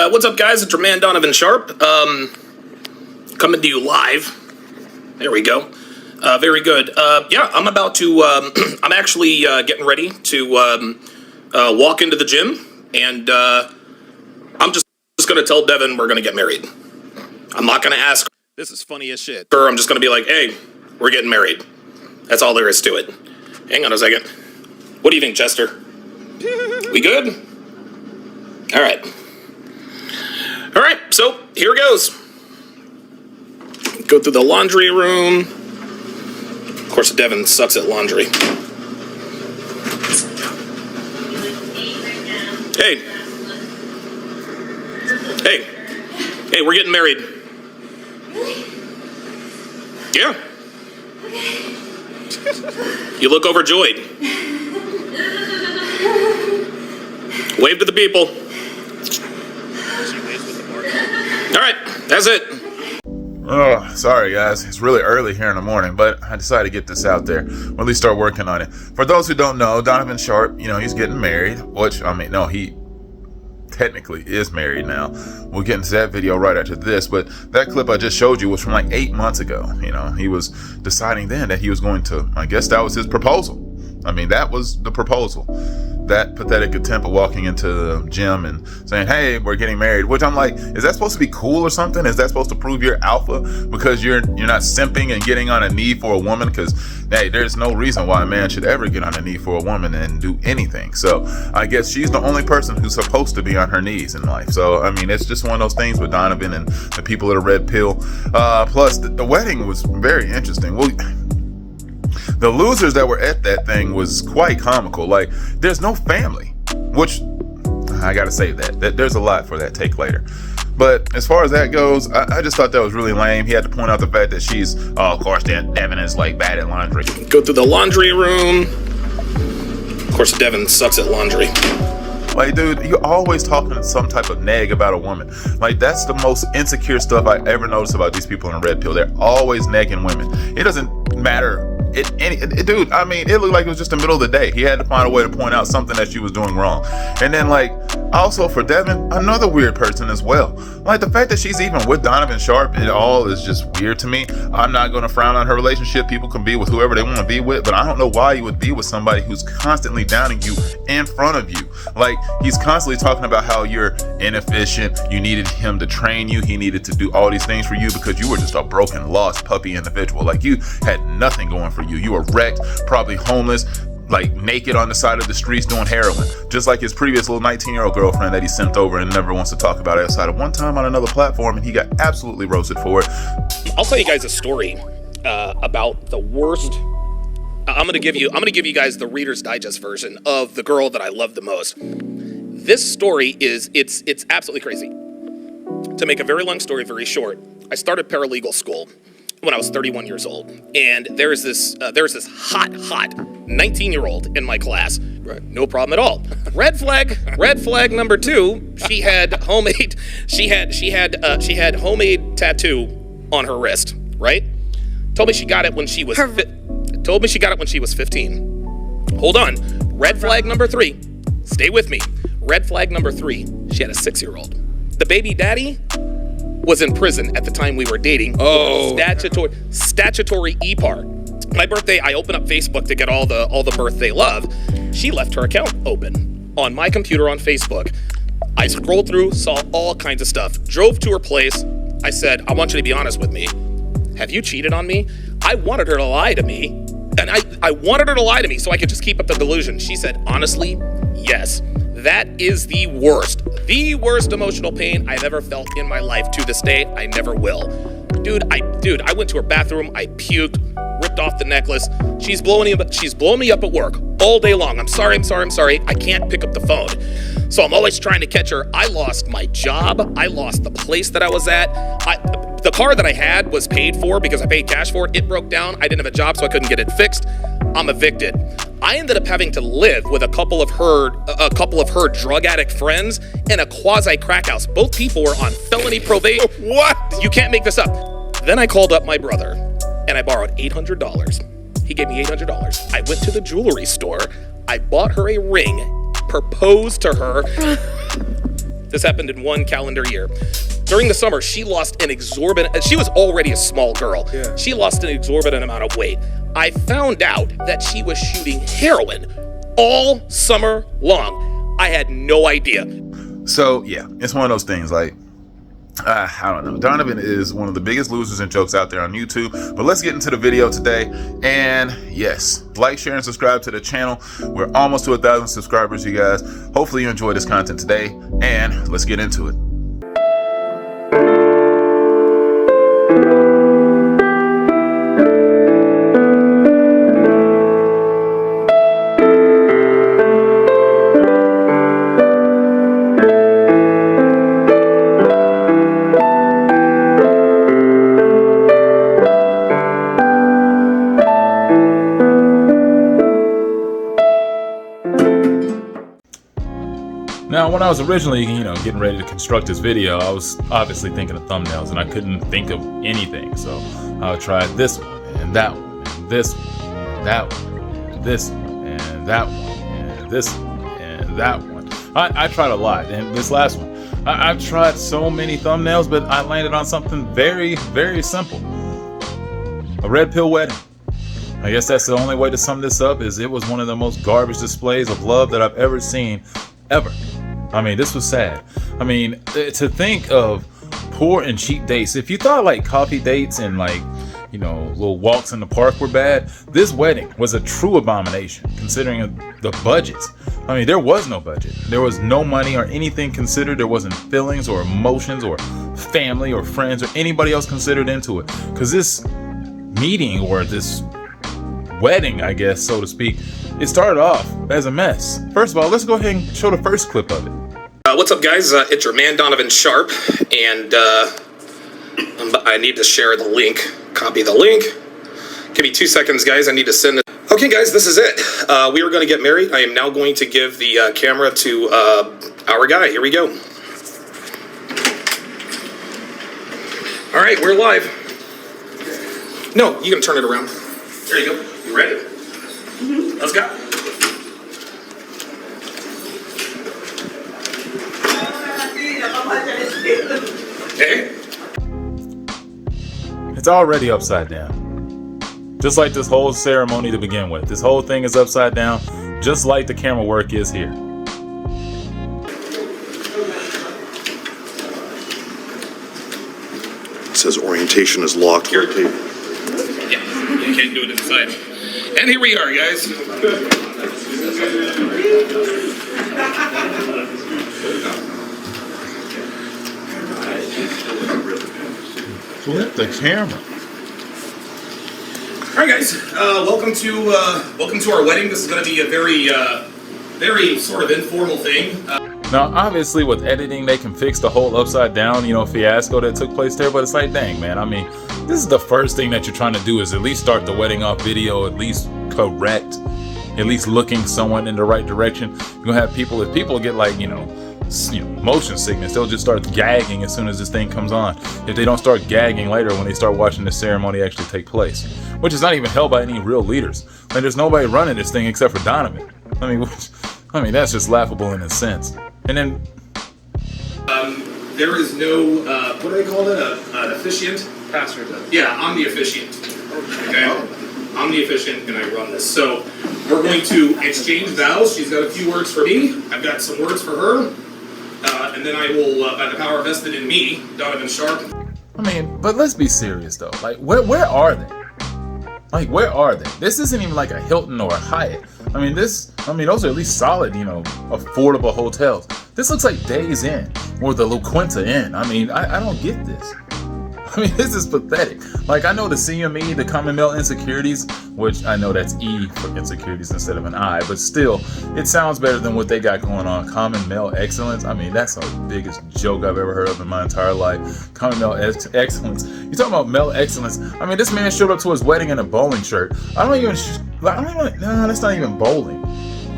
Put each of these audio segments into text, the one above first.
What's up, guys? It's your man Donovan Sharpe, coming to you live. There we go. Very good. Yeah, I'm about to, I'm actually getting ready to walk into the gym, and I'm just going to tell Devin we're going to get married. I'm not going to ask. This is funny as shit. I'm just going to be like, hey, we're getting married. That's all there is to it. Hang on a second. What do you think, Chester? We good? All right. All right, so here goes. Go through the laundry room. Of course, Devin sucks at laundry. Hey. Hey. Hey, we're getting married. Yeah. You look overjoyed. Wave to the people. All right, that's it. Oh, sorry guys, it's really early here in the morning, but I decided to get this out there, or at least start working on it. For those who don't know, Donovan Sharpe, he's getting married, which, no, he technically is married now. We'll get into that video right after this, but that clip I just showed you was from like 8 months ago. He was deciding then that he was going to, I guess that was his proposal. That was the proposal. That pathetic attempt of walking into the gym and saying, hey, we're getting married, which I'm like, is that supposed to be cool or something? Is that supposed to prove you're alpha because you're not simping and getting on a knee for a woman? Because, hey, there's no reason why a man should ever get on a knee for a woman and do anything. So I guess she's the only person who's supposed to be on her knees in life. So, it's just one of those things with Donovan and the people at the Red Pill. Plus, the wedding was very interesting. Well, the losers that were at that thing was quite comical. Like, there's no family, which I gotta say that there's a lot for that take later. But as far as that goes, I just thought that was really lame. He had to point out the fact that she's, of course, Devin is like bad at laundry. Go through the laundry room. Of course, Devin sucks at laundry. Like, dude, you're always talking some type of nag about a woman. Like, that's the most insecure stuff I ever noticed about these people in Red Pill. They're always nagging women. It doesn't matter. Dude, it looked like it was just the middle of the day. He had to find a way to point out something that she was doing wrong. And then, also for Devin, another weird person as well. Like, the fact that she's even with Donovan Sharpe at all is just weird to me. I'm not going to frown on her relationship. People can be with whoever they want to be with, but I don't know why you would be with somebody who's constantly downing you in front of you. Like, he's constantly talking about how you're inefficient. You needed him to train you. He needed to do all these things for you because you were just a broken, lost puppy individual. Like, you had nothing going for you. You were wrecked, probably homeless, like naked on the side of the streets doing heroin, just like his previous little 19-year-old girlfriend that he sent over and never wants to talk about outside of one time on another platform, and he got absolutely roasted for it. I'll tell you guys a story about the worst. I'm gonna give you guys the Reader's Digest version of the girl that I love the most. This story is it's absolutely crazy. To make a very long story very short, I started paralegal school when I was 31 years old, and there's this hot 19-year-old in my class. Right. No problem at all. Red flag number 2. She had homemade tattoo on her wrist. Right? Told me she got it when she was 15. Hold on. Red flag number 3. Stay with me. Red flag number 3. She had a 6-year-old. The baby daddy was in prison at the time we were dating. Oh, statutory EPAR. My birthday, I open up Facebook to get all the birthday love. She left her account open on my computer on Facebook. I scrolled through, saw all kinds of stuff. Drove to her place. I said, I want you to be honest with me. Have you cheated on me? I wanted her to lie to me, and I wanted her to lie to me so I could just keep up the delusion. She said, honestly, yes. That is the worst emotional pain I've ever felt in my life. To this day, I never will. Dude, I went to her bathroom, I puked, ripped off the necklace. She's blowing me up at work all day long. I'm sorry. I can't pick up the phone. So I'm always trying to catch her. I lost my job. I lost the place that I was at. The car that I had was paid for because I paid cash for it. It broke down. I didn't have a job, so I couldn't get it fixed. I'm evicted. I ended up having to live with a couple of her drug addict friends in a quasi crack house. Both people were on felony probation. What? You can't make this up. Then I called up my brother and I borrowed $800. He gave me $800. I went to the jewelry store. I bought her a ring, proposed to her. This happened in 1 calendar year. During the summer, she lost an exorbitant, she was already a small girl. Yeah. She lost an exorbitant amount of weight. I found out that she was shooting heroin all summer long. I had no idea. So yeah, it's one of those things like, I don't know. Donovan is one of the biggest losers and jokes out there on YouTube. But let's get into the video today. And yes, like, share, and subscribe to the channel. We're almost to 1,000 subscribers, you guys. Hopefully you enjoy this content today. And let's get into it. Now, when I was originally, getting ready to construct this video, I was obviously thinking of thumbnails, and I couldn't think of anything. So I tried this one, and that one, and this one, and that one, and this one, and that one, and this one, and that one. I tried a lot, and this last one, I've tried so many thumbnails, but I landed on something very, very simple. A red pill wedding. I guess that's the only way to sum this up, is it was one of the most garbage displays of love that I've ever seen, ever. I mean, this was sad. I mean, to think of poor and cheap dates. If you thought like coffee dates and like, little walks in the park were bad, this wedding was a true abomination considering the budgets. I mean, there was no budget. There was no money or anything considered. There wasn't feelings or emotions or family or friends or anybody else considered into it. Because this meeting, or this wedding, I guess, so to speak, it started off as a mess. First of all, let's go ahead and show the first clip of it. What's up, guys? It's your man, Donovan Sharpe, and I need to share the link. Copy the link. Give me 2 seconds, guys. I need to send it. Okay, guys, this is it. We are going to get married. I am now going to give the camera to our guy. Here we go. All right, we're live. No, you can turn it around. There you go. You ready? Mm-hmm. Let's go. Hey. It's already upside down. Just like this whole ceremony to begin with. This whole thing is upside down, just like the camera work is here. It says orientation is locked. Yeah, you can't do it inside. And here we are, guys. Flip the camera. All right, guys. Welcome to our wedding. This is going to be a very sort of informal thing. Now, obviously, with editing, they can fix the whole upside down, fiasco that took place there. But it's like, dang, man. I mean, this is the first thing that you're trying to do, is at least start the wedding off video, at least correct, at least looking somewhat in the right direction. You're gonna have people, if people get like, motion sickness, they'll just start gagging as soon as this thing comes on. If they don't start gagging later when they start watching the ceremony actually take place, which is not even held by any real leaders. Like, there's nobody running this thing except for Donovan. I mean, that's just laughable in a sense. And then there is no what do they call it? An officiant? Pastor does. Yeah, I'm the officiant. Okay, I'm the officiant, and I run this. So we're going to exchange vows. She's got a few words for me. I've got some words for her, and then I will, by the power vested in me, Donovan Sharpe. I mean, but let's be serious though. Like, where are they? Like, where are they? This isn't even like a Hilton or a Hyatt. I mean, those are at least solid, affordable hotels. This looks like Days Inn or the La Quinta Inn. I mean, I don't get this. I mean, this is pathetic. Like, I know the CME, the Common Male Insecurities, which I know that's E for insecurities instead of an I, but still, it sounds better than what they got going on. Common Male Excellence. I mean, that's the biggest joke I've ever heard of in my entire life. Common Male Excellence. You talking about male excellence? I mean, this man showed up to his wedding in a bowling shirt. No, that's not even bowling.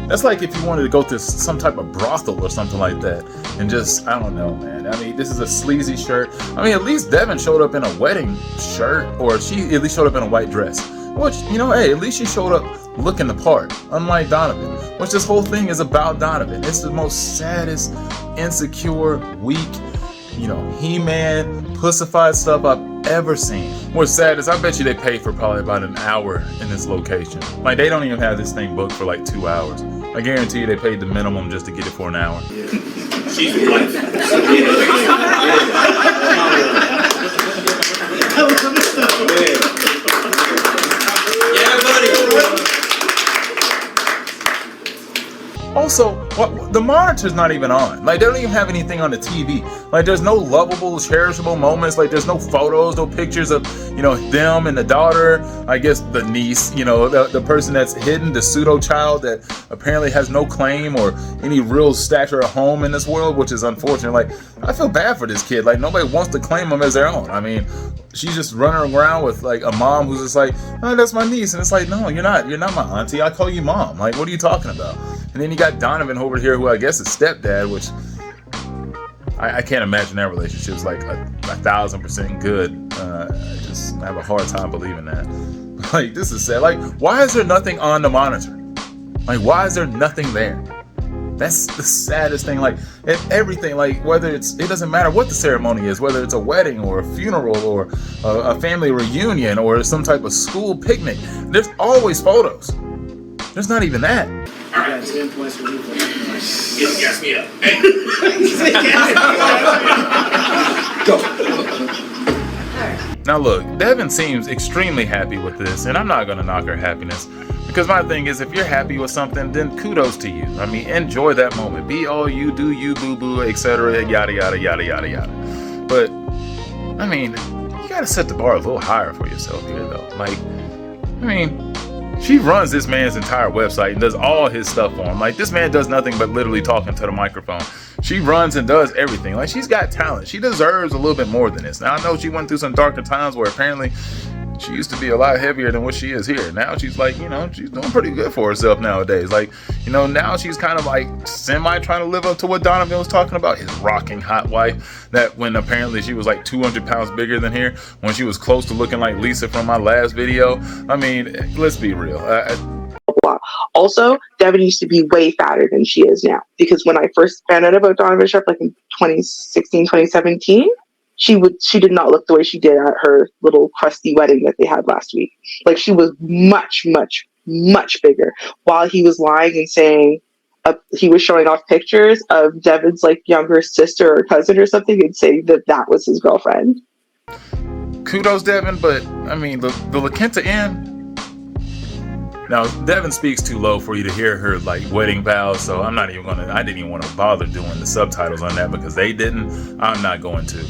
That's like if you wanted to go to some type of brothel or something like that. And just, I don't know, man. I mean, this is a sleazy shirt. I mean, at least Devin showed up in a wedding shirt, or she at least showed up in a white dress. Which, hey, at least she showed up, looking the part, unlike Donovan, which this whole thing is about Donovan. It's the most saddest, insecure, weak, He-Man, pussified stuff I've ever seen. What's sad is I bet you they paid for probably about an hour in this location. Like, they don't even have this thing booked for like 2 hours. I guarantee you they paid the minimum just to get it for an hour. She's life. Yeah, buddy. Also, the monitor's not even on. Like, they don't even have anything on the TV. Like, there's no lovable, cherishable moments. Like, there's no photos, no pictures of, them and the daughter. I guess the niece, the person that's hidden, the pseudo child that apparently has no claim or any real stature or home in this world, which is unfortunate. Like, I feel bad for this kid. Like, nobody wants to claim him as their own. I mean, she's just running around with like a mom who's just like, oh, that's my niece. And it's like, no, you're not my auntie. I call you mom. Like, what are you talking about? And then you got Donovan over here, who I guess is stepdad, which I can't imagine that relationship is like 1,000% good. I just have a hard time believing that. Like, this is sad. Like, why is there nothing on the monitor? Like, why is there nothing there? That's the saddest thing. Like, everything, like, whether it doesn't matter what the ceremony is, whether it's a wedding or a funeral or a family reunion or some type of school picnic, there's always photos. There's not even that. All right. Gas me up. Hey. Go. Now look, Devin seems extremely happy with this, and I'm not going to knock her happiness. Because my thing is, if you're happy with something, then kudos to you. I mean, enjoy that moment. Be all you, do you, boo-boo, etc., yada, yada, yada, yada, yada. But, I mean, you got to set the bar a little higher for yourself here, though. Like, I mean, she runs this man's entire website and does all his stuff for him. Like, this man does nothing but literally talking to the microphone. She runs and does everything. Like, she's got talent. She deserves a little bit more than this. Now, I know she went through some darker times where apparently she used to be a lot heavier than what she is here. Now she's like, she's doing pretty good for herself nowadays. Like, now she's kind of like semi trying to live up to what Donovan was talking about, his rocking hot wife, that when apparently she was like 200 pounds bigger than here, when she was close to looking like Lisa from my last video. I mean, let's be real. Also, Devin used to be way fatter than she is now, because when I first found out about Donovan Sharpe, like in 2016, 2017, she did not look the way she did at her little crusty wedding that they had last week. Like, she was much, much, much bigger. While he was lying and saying he was showing off pictures of Devin's like younger sister or cousin or something, and saying that was his girlfriend. Kudos, Devin, but I mean, the La Quinta Inn. Now, Devin speaks too low for you to hear her like wedding vows, so I didn't even want to bother doing the subtitles on that because they didn't. I'm not going to.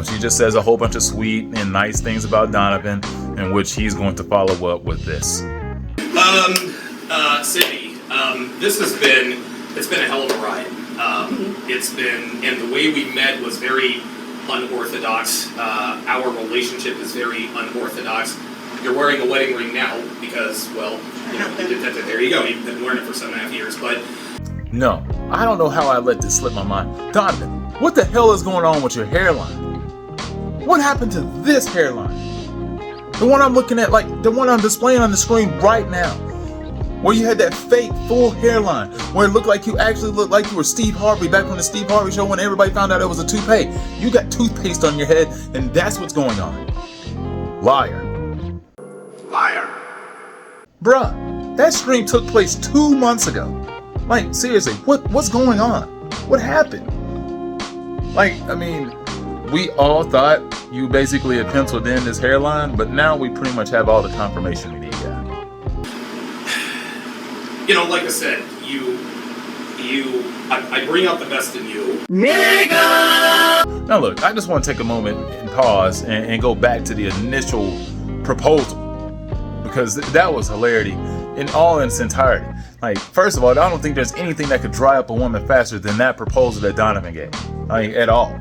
She just says a whole bunch of sweet and nice things about Donovan, in which he's going to follow up with this. Cindy, it's been a hell of a ride. And the way we met was very unorthodox. Our relationship is very unorthodox. You're wearing a wedding ring now because, well, there you go. You've been wearing it for 7.5 years, but... No, I don't know how I let this slip my mind. Donovan, what the hell is going on with your hairline? What happened to this hairline? The one I'm looking at, like the one I'm displaying on the screen right now. Where you had that fake full hairline, where it looked like you actually looked like you were Steve Harvey back from the Steve Harvey show when everybody found out it was a toupee. You got toothpaste on your head, and that's what's going on. Liar. Liar. Bruh, that stream took place 2 months ago. Like, seriously, what's going on? What happened? Like, I mean, we all thought you basically had penciled in this hairline, but now we pretty much have all the confirmation we need, yeah. Like I said, I bring out the best in you. Now look, I just want to take a moment and pause and go back to the initial proposal, because that was hilarity in all its entirety. Like, first of all, I don't think there's anything that could dry up a woman faster than that proposal that Donovan gave. Like, at all.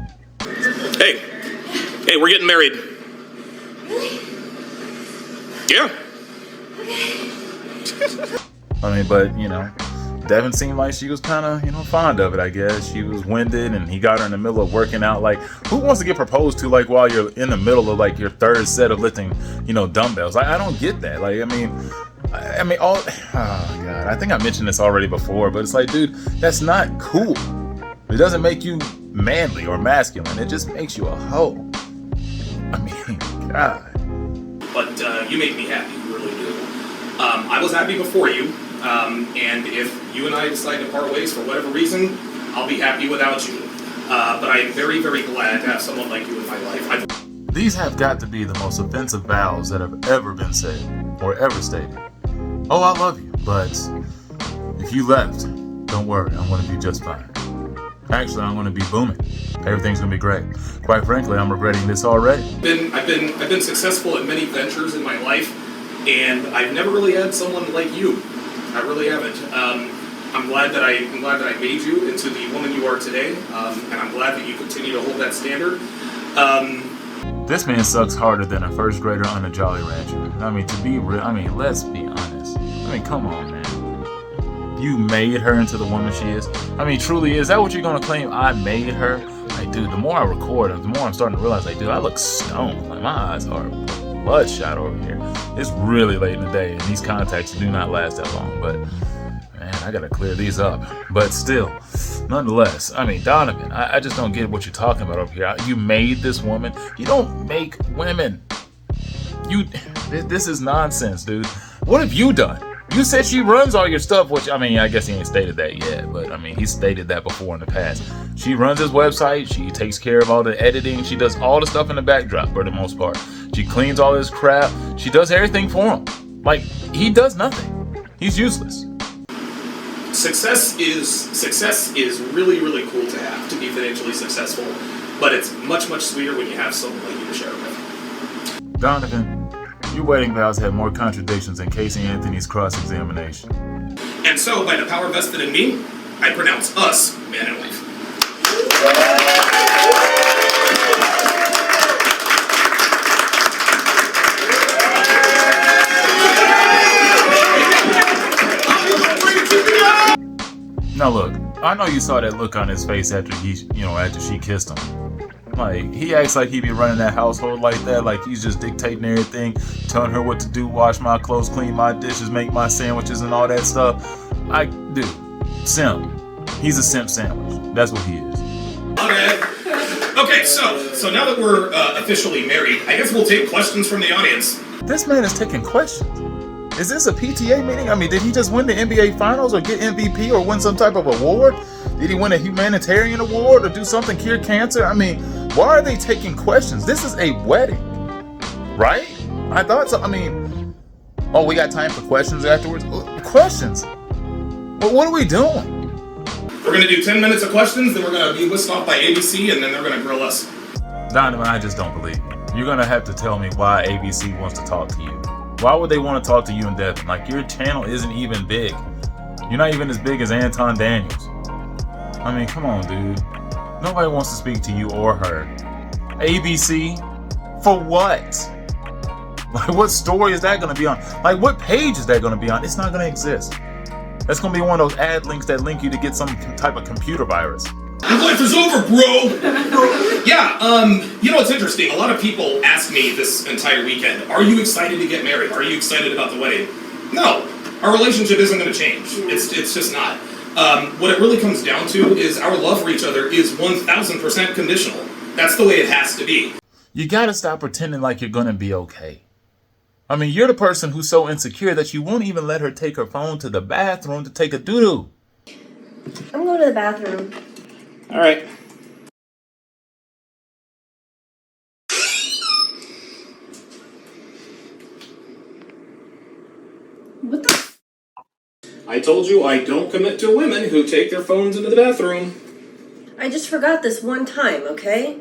Hey, we're getting married. Yeah. I mean, but, Devin seemed like she was kind of, fond of it, I guess. She was winded, and he got her in the middle of working out. Like, who wants to get proposed to, like, while you're in the middle of, like, your third set of lifting, dumbbells? I don't get that. Like, oh God, I think I mentioned this already before, but it's like, dude, that's not cool. It doesn't make you manly or masculine. It just makes you a hoe. I mean, God. But you make me happy, you really do. I was happy before you, and if you and I decide to part ways for whatever reason, I'll be happy without you. But I'm very, very glad to have someone like you in my life. These have got to be the most offensive vows that have ever been said or ever stated. Oh, I love you, but if you left, don't worry, I'm going to be just fine. Actually, I'm going to be booming. Everything's going to be great. Quite frankly, I'm regretting this already. I've been successful at many ventures in my life, and I've never really had someone like you. I really haven't. I'm glad that I made you into the woman you are today, and I'm glad that you continue to hold that standard. This man sucks harder than a first grader on a Jolly Rancher. I mean, to be real, let's be honest. Come on, man. You made her into the woman she is. Truly, is that what you're gonna claim? I made her? Like, dude, the more I record, the more I'm starting to realize, like, dude, I look stoned. Like, my eyes are bloodshot over here. It's really late in the day, and these contacts do not last that long, but man, I gotta clear these up. But still, nonetheless, Donovan, I just don't get what you're talking about over here. You made this woman. You don't make women. This is nonsense, dude. What have you done? You said she runs all your stuff, which, I guess he ain't stated that yet, but, he stated that before in the past. She runs his website, she takes care of all the editing, she does all the stuff in the backdrop for the most part. She cleans all his crap, she does everything for him. Like, he does nothing. He's useless. Success is really, really cool to have, to be financially successful, but it's much, much sweeter when you have someone like you to share it with. Donovan, your wedding vows had more contradictions than Casey Anthony's cross-examination. And so, by the power vested in me, I pronounce us man and wife. Now look, I know you saw that look on his face after after she kissed him. Like, he acts like he be running that household like that, like he's just dictating everything, telling her what to do, wash my clothes, clean my dishes, make my sandwiches and all that stuff. Dude, simp. He's a simp sandwich. That's what he is. Okay, so now that we're officially married, I guess we'll take questions from the audience. This man is taking questions. Is this a PTA meeting? Did he just win the NBA Finals or get MVP or win some type of award? Did he win a humanitarian award or do something, cure cancer? Why are they taking questions? This is a wedding, right? I thought so. Oh, we got time for questions afterwards? Questions? Well, what are we doing? We're going to do 10 minutes of questions, then we're going to be whisked off by ABC, and then they're going to grill us. Donovan, I just don't believe you. You're going to have to tell me why ABC wants to talk to you. Why would they want to talk to you and Devin? Like, your channel isn't even big. You're not even as big as Anton Daniels. Come on, dude. Nobody wants to speak to you or her. ABC? For what? Like, what story is that going to be on? Like, what page is that going to be on? It's not going to exist. That's going to be one of those ad links that link you to get some type of computer virus. Your life is over, bro! Yeah, it's interesting. A lot of people ask me this entire weekend, are you excited to get married? Are you excited about the wedding? No. Our relationship isn't going to change. It's just not. What it really comes down to is our love for each other is 1000% conditional. That's the way it has to be. You gotta stop pretending like you're gonna be okay. You're the person who's so insecure that you won't even let her take her phone to the bathroom to take a doo-doo. I'm going to the bathroom. All right. What the? I told you I don't commit to women who take their phones into the bathroom. I just forgot this one time, okay?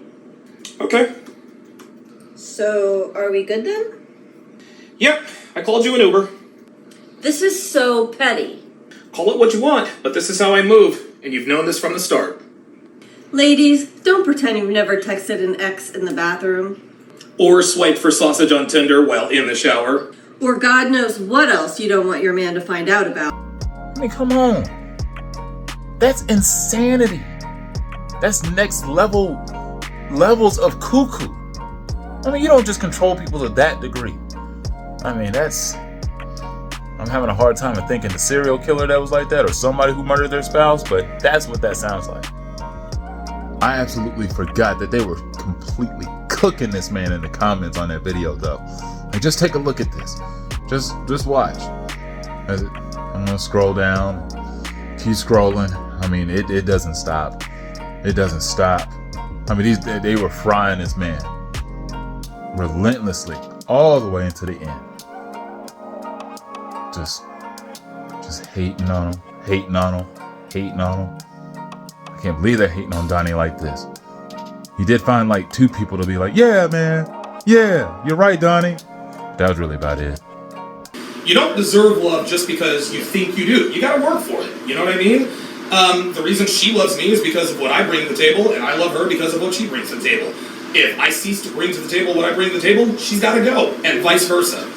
Okay. So, are we good then? Yep, I called you an Uber. This is so petty. Call it what you want, but this is how I move, and you've known this from the start. Ladies, don't pretend you've never texted an ex in the bathroom. Or swiped for sausage on Tinder while in the shower. Or God knows what else you don't want your man to find out about. Come on. That's insanity. That's next levels of cuckoo. I mean, you don't just control people to that degree. I mean, I'm having a hard time of thinking the serial killer that was like that or somebody who murdered their spouse, but that's what that sounds like. I absolutely forgot that they were completely cooking this man in the comments on that video, though. Like, just take a look at this. Just watch. I'm gonna scroll down, keep scrolling. I mean, it doesn't stop. It doesn't stop. I mean, they were frying this man relentlessly all the way into the end. Just hating on him, hating on him, hating on him. I can't believe they're hating on Donnie like this. He did find like 2 people to be like, yeah, man, yeah, you're right, Donnie. That was really about it. You don't deserve love just because you think you do. You gotta work for it. You know what I mean? The reason she loves me is because of what I bring to the table, and I love her because of what she brings to the table. If I cease to bring to the table what I bring to the table, she's gotta go, and vice versa.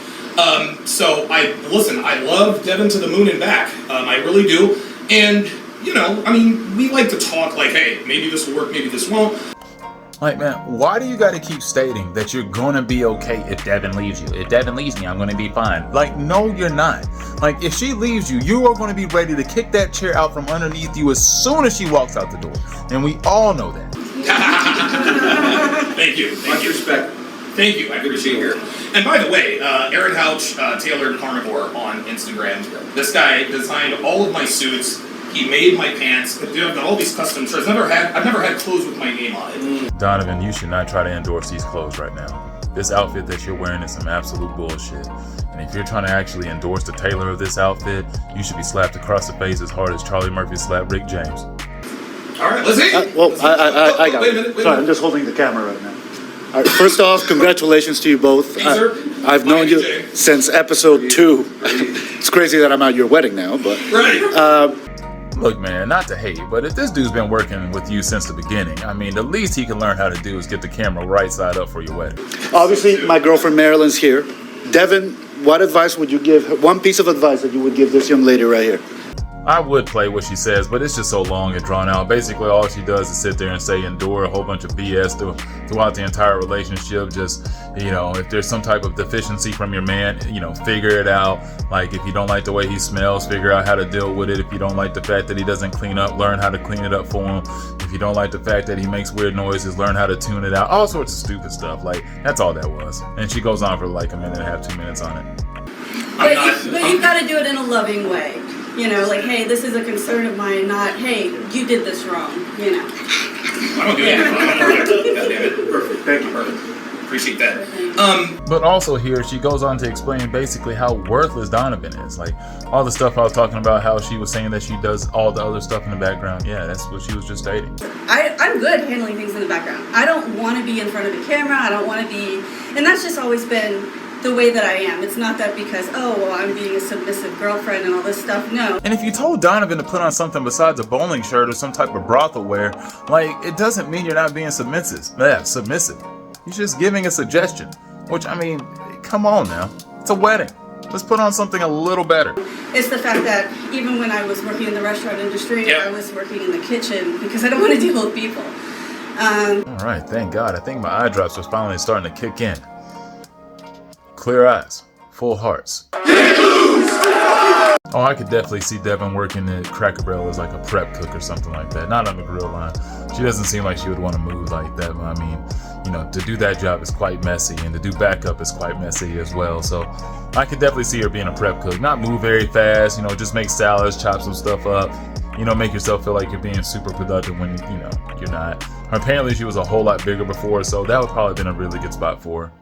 So I love Devin to the moon and back. I really do. And, you know, I mean, we like to talk like, hey, maybe this will work, maybe this won't. Like, man, why do you gotta keep stating that you're gonna be okay if Devin leaves you? If Devin leaves me, I'm gonna be fine. Like, no, you're not. Like, if she leaves you, you are gonna be ready to kick that chair out from underneath you as soon as she walks out the door. And we all know that. Thank you. Much respect. Thank you. I appreciate it. And by the way, Aaron Houch, Tailored Carnivore on Instagram. This guy designed all of my suits. He made my pants. I've got all these custom shirts. I've never had clothes with my name on it. Donovan, you should not try to endorse these clothes right now. This outfit that you're wearing is some absolute bullshit. And if you're trying to actually endorse the tailor of this outfit, you should be slapped across the face as hard as Charlie Murphy slapped Rick James. All right, let's see. I got it. Sorry, I'm just holding the camera right now. All right, first off, congratulations to you both. I've known you since episode 2. It's crazy that I'm at your wedding now, but... Right. Look, man, not to hate, but if this dude's been working with you since the beginning, I mean, the least he can learn how to do is get the camera right side up for your wedding. Obviously, my girlfriend Marilyn's here. Devin, what advice would you give her? One piece of advice that you would give this young lady right here. I would play what she says, but it's just so long and drawn out. Basically, all she does is sit there and say endure a whole bunch of BS throughout the entire relationship. Just, you know, if there's some type of deficiency from your man, you know, figure it out. Like, if you don't like the way he smells, figure out how to deal with it. If you don't like the fact that he doesn't clean up, learn how to clean it up for him. If you don't like the fact that he makes weird noises, learn how to tune it out. All sorts of stupid stuff. Like, that's all that was. And she goes on for like a minute and a half, 2 minutes on it. But you've got to do it in a loving way. You know, like, hey, this is a concern of mine, not, hey, you did this wrong, you know. I don't do anything wrong. God damn it. Perfect. Thank you. Perfect. Appreciate that. But also here, she goes on to explain basically how worthless Donovan is. Like, all the stuff I was talking about, how she was saying that she does all the other stuff in the background. Yeah, that's what she was just stating. I'm good handling things in the background. I don't want to be in front of the camera. I don't want to be, and that's just always been the way that I am. It's not that because, oh, well, I'm being a submissive girlfriend and all this stuff. No. And if you told Donovan to put on something besides a bowling shirt or some type of brothel wear, like, it doesn't mean you're not being submissive. Yeah, submissive. He's just giving a suggestion. Which, I mean, come on now. It's a wedding. Let's put on something a little better. It's the fact that even when I was working in the restaurant industry, I was working in the kitchen because I don't want to deal with people. All right, thank God. I think my eye drops are finally starting to kick in. Clear eyes, full hearts. Oh, I could definitely see Devin working at Cracker Barrel as like a prep cook or something like that. Not on the grill line. She doesn't seem like she would want to move like that. But I mean, you know, to do that job is quite messy, and to do backup is quite messy as well. So I could definitely see her being a prep cook. Not move very fast, you know, just make salads, chop some stuff up. You know, make yourself feel like you're being super productive when, you know, you're not. Apparently she was a whole lot bigger before, so that would probably have been a really good spot for her.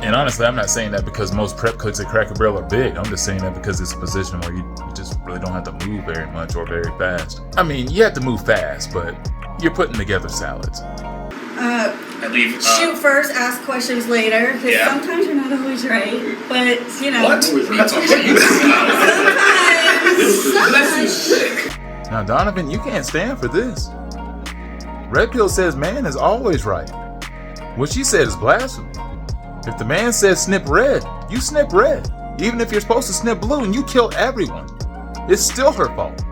And honestly, I'm not saying that because most prep cooks at Cracker Barrel are big. I'm just saying that because it's a position where you just really don't have to move very much or very fast. I mean, you have to move fast, but you're putting together salads. Shoot first, ask questions later, because sometimes you're not always right, but, you know. What? That's Sometimes. Now, Donovan, you can't stand for this. Red Pill says man is always right. What she said is blasphemy. If the man says snip red, you snip red. Even if you're supposed to snip blue and you kill everyone, it's still her fault,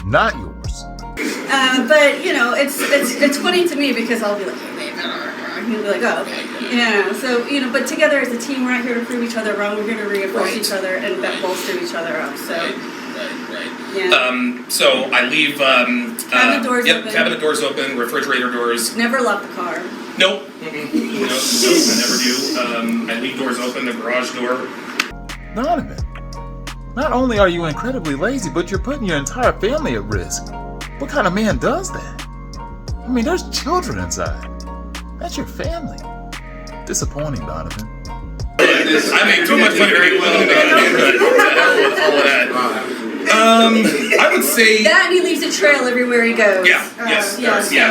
not yours. But, you know, it's funny to me because I'll be like, hey, babe, and he'll be like, oh, okay. Yeah, so, you know, but together as a team, we're not here to prove each other wrong. We're here to reinforce each other and bolster each other up, so. Right. Yeah. So I leave, cabinet doors open. Cabinet doors open, refrigerator doors. Never lock the car. Nope. Nope, I never do. I leave doors open, the garage door. Donovan, not only are you incredibly lazy, but you're putting your entire family at risk. What kind of man does that? I mean, there's children inside. That's your family. Disappointing, Donovan. I make too much money to be willing to hell with all of that. I would say that, and he leaves a trail everywhere he goes. Yeah,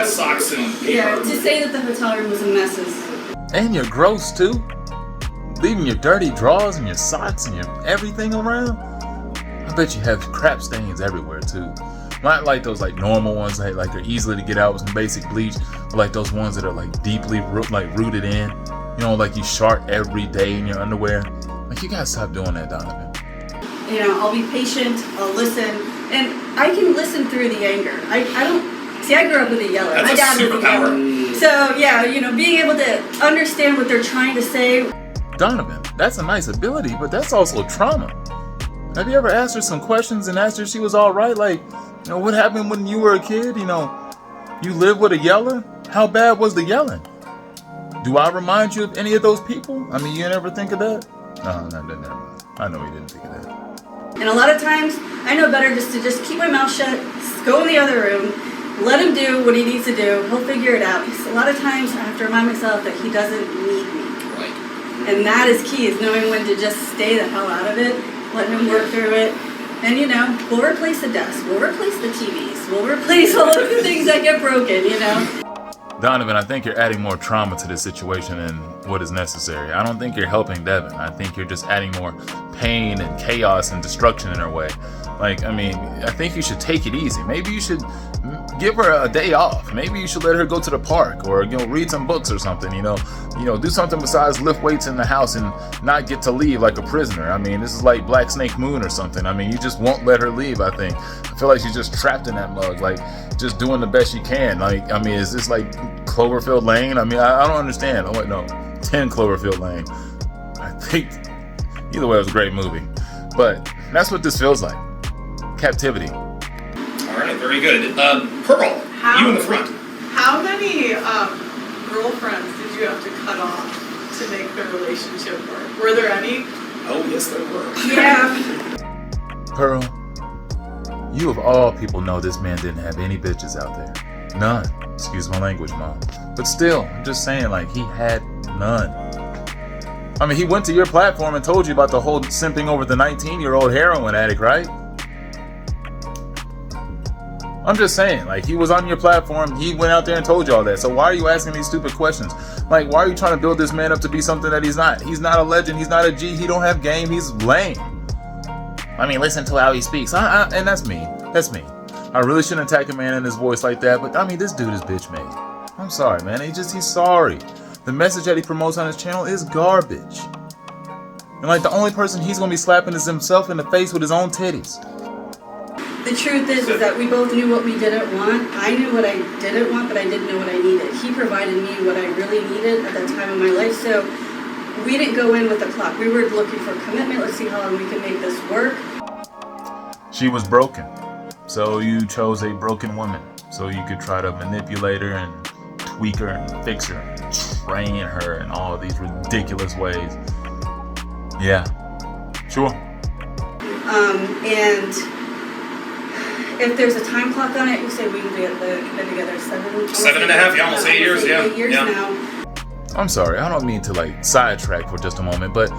socks and paper. Yeah, to say that the hotel room was a mess is... And you're gross too. Leaving your dirty drawers and your socks and your everything around. I bet you have crap stains everywhere too. Not like those like normal ones that like are easily to get out with some basic bleach, but like those ones that are like deeply rooted in. You know, like you shart every day in your underwear. Like, you gotta stop doing that, Donovan. You know, I'll be patient, I'll listen, and I can listen through the anger. I don't, see, I grew up with a yeller. That's my dad was a superpower. yeller. So, yeah, you know, being able to understand what they're trying to say. Donovan, that's a nice ability, but that's also trauma. Have you ever asked her some questions and asked her if she was alright? Like, you know, what happened when you were a kid? You know, you lived with a yeller? How bad was the yelling? Do I remind you of any of those people? I mean, you never think of that? No, never mind. I know you didn't think of that. And a lot of times, I know better just to keep my mouth shut, go in the other room, let him do what he needs to do. He'll figure it out. Because a lot of times, I have to remind myself that he doesn't need me. Right. And that is key, is knowing when to just stay the hell out of it, let him work through it. And, you know, we'll replace the desk, we'll replace the TVs, we'll replace all of the things that get broken, you know? Donovan, I think you're adding more trauma to this situation than what is necessary. I don't think you're helping Devin. I think you're just adding more pain and chaos and destruction in her way. Like, I mean, I think you should take it easy. Maybe you should give her a day off. Maybe you should let her go to the park or, you know, read some books or something, you know, do something besides lift weights in the house and not get to leave like a prisoner. I mean, this is like Black Snake Moon or something. I mean, you just won't let her leave, I think. I feel like she's just trapped in that mug, like just doing the best she can. Like, I mean, is this like Cloverfield Lane? I mean, I don't understand. Oh, wait, no, 10 Cloverfield Lane. I think, either way, it was a great movie. But that's what this feels like. Captivity. All right, very good. Pearl, you in the front. How many girlfriends did you have to cut off to make the relationship work? Were there any? Oh, yes, there were. Yeah. Pearl, you of all people know this man didn't have any bitches out there. None. Excuse my language, Mom. But still, I'm just saying, like, he had none. I mean, he went to your platform and told you about the whole simping over the 19-year-old heroin addict, right? I'm just saying, like, he was on your platform, he went out there and told you all that. So why are you asking these stupid questions? Like, why are you trying to build this man up to be something that he's not? He's not a legend, he's not a G, he don't have game, he's lame. I mean, listen to how he speaks. And that's me. That's me. I really shouldn't attack a man in his voice like that, but I mean, this dude is bitch made. I'm sorry, man. He's sorry. The message that he promotes on his channel is garbage. And like, the only person he's gonna be slapping is himself in the face with his own titties. The truth is that we both knew what we didn't want. I knew what I didn't want, but I didn't know what I needed. He provided me what I really needed at that time in my life, so we didn't go in with the clock. We were looking for commitment. Let's see how long we can make this work. She was broken, so you chose a broken woman, so you could try to manipulate her and tweak her and fix her and train her in all of these ridiculous ways. Yeah, sure. And if there's a time clock on it, you say we've been together 7.5, yeah, almost 8 years, yeah. 8 years now. I'm sorry, I don't mean to like sidetrack for just a moment, but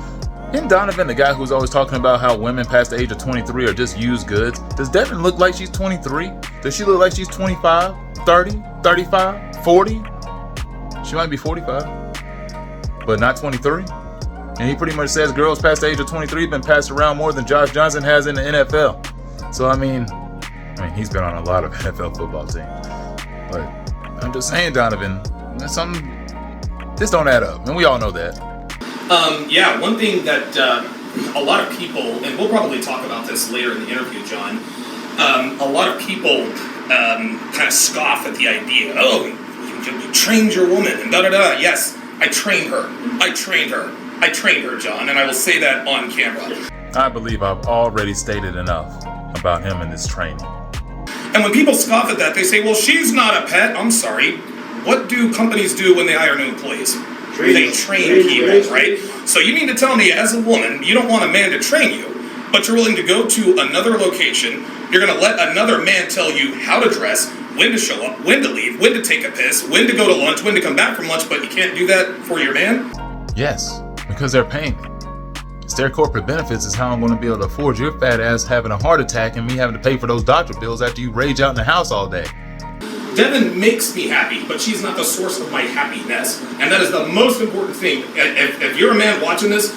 isn't Donovan the guy who's always talking about how women past the age of 23 are just used goods? Does Devin look like she's 23? Does she look like she's 25, 30, 35, 40? She might be 45, but not 23. And he pretty much says girls past the age of 23 have been passed around more than Josh Johnson has in the NFL. So I mean, he's been on a lot of NFL football teams. But I'm just saying, Donovan, this don't add up, and we all know that. Yeah, one thing that a lot of people, and we'll probably talk about this later in the interview, John, a lot of people kind of scoff at the idea. Oh, you trained your woman and da-da-da. Yes, I trained her. I trained her, John, and I will say that on camera. I believe I've already stated enough about him and this training. And when people scoff at that, they say, well, she's not a pet. I'm sorry. What do companies do when they hire new employees? They train people, right? So you mean to tell me, as a woman, you don't want a man to train you, but you're willing to go to another location, you're going to let another man tell you how to dress, when to show up, when to leave, when to take a piss, when to go to lunch, when to come back from lunch, but you can't do that for your man? Yes, because they're paying me. It's their corporate benefits is how I'm going to be able to afford your fat ass having a heart attack and me having to pay for those doctor bills after you rage out in the house all day. Devin makes me happy, but she's not the source of my happiness. And that is the most important thing. If you're a man watching this,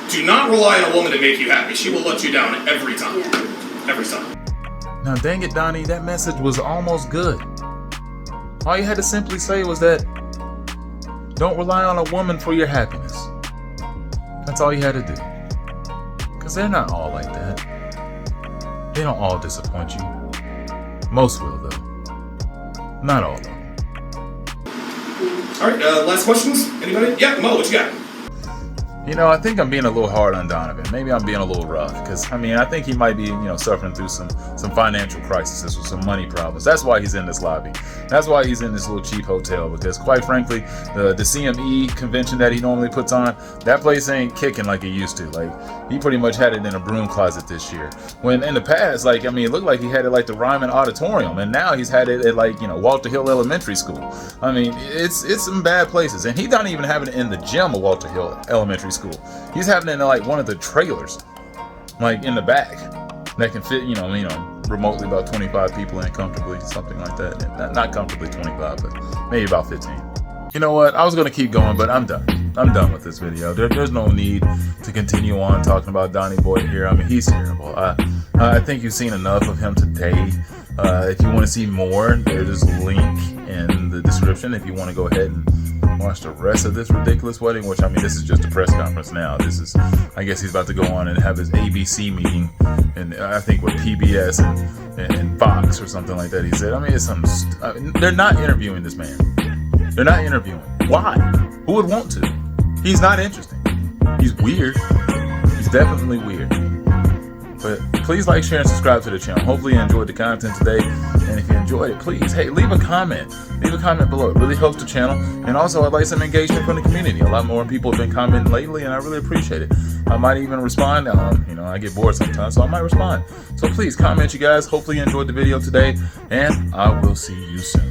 do not rely on a woman to make you happy. She will let you down every time. Yeah. Every time. Now dang it, Donnie, that message was almost good. All you had to simply say was that don't rely on a woman for your happiness. That's all you had to do. Because they're not all like that. They don't all disappoint you. Most will, though. Not all, though. All right, last questions? Anybody? Yeah, Mo, what you got? You know, I think I'm being a little hard on Donovan. Maybe I'm being a little rough because, I mean, I think he might be, suffering through some financial crises with some money problems. That's why he's in this lobby. That's why he's in this little cheap hotel because, quite frankly, the CME convention that he normally puts on, that place ain't kicking like it used to. Like, he pretty much had it in a broom closet this year. When in the past, it looked like he had it like the Ryman Auditorium, and now he's had it at Walter Hill Elementary School. I mean, it's some bad places, and he's not even having it in the gym of Walter Hill Elementary School. He's having it in one of the trailers, in the back, that can fit, remotely about 25 people in comfortably, something like that. Not comfortably 25, but maybe about 15. You know what? I was going to keep going, but I'm done. I'm done with this video. There's no need to continue on talking about Donnie Boy here. I mean, he's terrible. I think you've seen enough of him today. If you want to see more, there's a link in the description if you want to go ahead and watch the rest of this ridiculous wedding, which, I mean, this is just a press conference now. This is, I guess he's about to go on and have his ABC meeting, and I think with PBS and Fox or something like that, he said. I mean, it's they're not interviewing this man. They're not interviewing. Why? Who would want to? He's not interesting. He's weird. He's definitely weird. But please like, share, and subscribe to the channel. Hopefully you enjoyed the content today. And if you enjoyed it, please, hey, leave a comment. Leave a comment below. It really helps the channel. And also, I'd like some engagement from the community. A lot more people have been commenting lately, and I really appreciate it. I might even respond. I get bored sometimes, so I might respond. So please comment, you guys. Hopefully you enjoyed the video today, and I will see you soon.